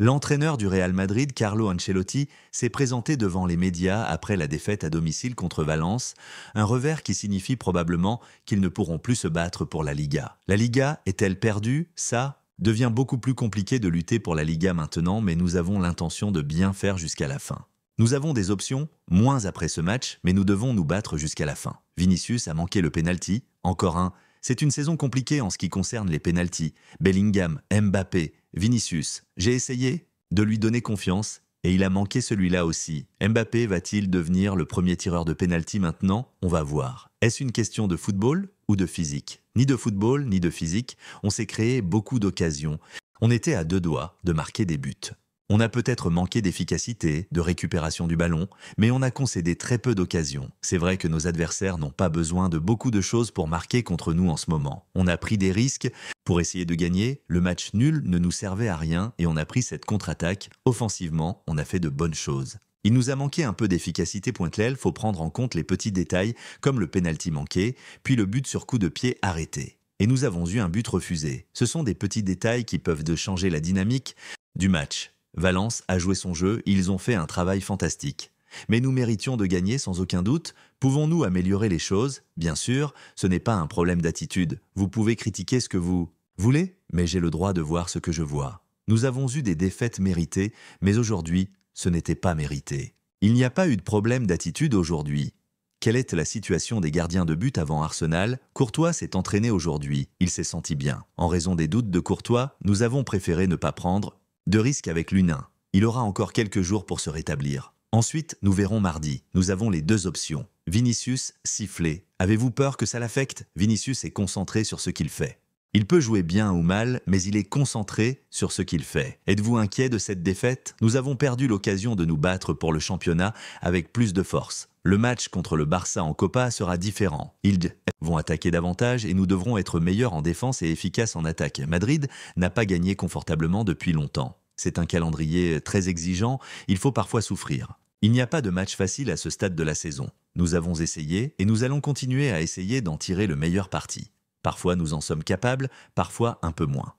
L'entraîneur du Real Madrid, Carlo Ancelotti, s'est présenté devant les médias après la défaite à domicile contre Valence, un revers qui signifie probablement qu'ils ne pourront plus se battre pour la Liga. La Liga est-elle perdue? Ça devient beaucoup plus compliqué de lutter pour la Liga maintenant, mais nous avons l'intention de bien faire jusqu'à la fin. Nous avons des options, moins après ce match, mais nous devons nous battre jusqu'à la fin. Vinicius a manqué le penalty, encore un. C'est une saison compliquée en ce qui concerne les pénaltys. Bellingham, Mbappé, Vinicius. J'ai essayé de lui donner confiance et il a manqué celui-là aussi. Mbappé va-t-il devenir le premier tireur de pénalty maintenant? On va voir. Est-ce une question de football ou de physique? Ni de football, ni de physique. On s'est créé beaucoup d'occasions. On était à 2 doigts de marquer des buts. On a peut-être manqué d'efficacité, de récupération du ballon, mais on a concédé très peu d'occasions. C'est vrai que nos adversaires n'ont pas besoin de beaucoup de choses pour marquer contre nous en ce moment. On a pris des risques pour essayer de gagner, le match nul ne nous servait à rien et on a pris cette contre-attaque. Offensivement, on a fait de bonnes choses. Il nous a manqué un peu d'efficacité pointe-l'aile, faut prendre en compte les petits détails comme le penalty manqué, puis le but sur coup de pied arrêté. Et nous avons eu un but refusé. Ce sont des petits détails qui peuvent changer la dynamique du match. Valence a joué son jeu, ils ont fait un travail fantastique. Mais nous méritions de gagner sans aucun doute. Pouvons-nous améliorer les choses? Bien sûr, ce n'est pas un problème d'attitude. Vous pouvez critiquer ce que vous voulez, mais j'ai le droit de voir ce que je vois. Nous avons eu des défaites méritées, mais aujourd'hui, ce n'était pas mérité. Il n'y a pas eu de problème d'attitude aujourd'hui. Quelle est la situation des gardiens de but avant Arsenal? Courtois s'est entraîné aujourd'hui, il s'est senti bien. En raison des doutes de Courtois, nous avons préféré ne pas prendre de risque avec l'Unain. Il aura encore quelques jours pour se rétablir. Ensuite, nous verrons mardi. Nous avons les 2 options. Vinicius, sifflé. Avez-vous peur que ça l'affecte? Vinicius est concentré sur ce qu'il fait. Il peut jouer bien ou mal, mais il est concentré sur ce qu'il fait. Êtes-vous inquiet de cette défaite? Nous avons perdu l'occasion de nous battre pour le championnat avec plus de force. Le match contre le Barça en Copa sera différent. Ils vont attaquer davantage et nous devrons être meilleurs en défense et efficaces en attaque. Madrid n'a pas gagné confortablement depuis longtemps. C'est un calendrier très exigeant, il faut parfois souffrir. Il n'y a pas de match facile à ce stade de la saison. Nous avons essayé et nous allons continuer à essayer d'en tirer le meilleur parti. Parfois nous en sommes capables, parfois un peu moins.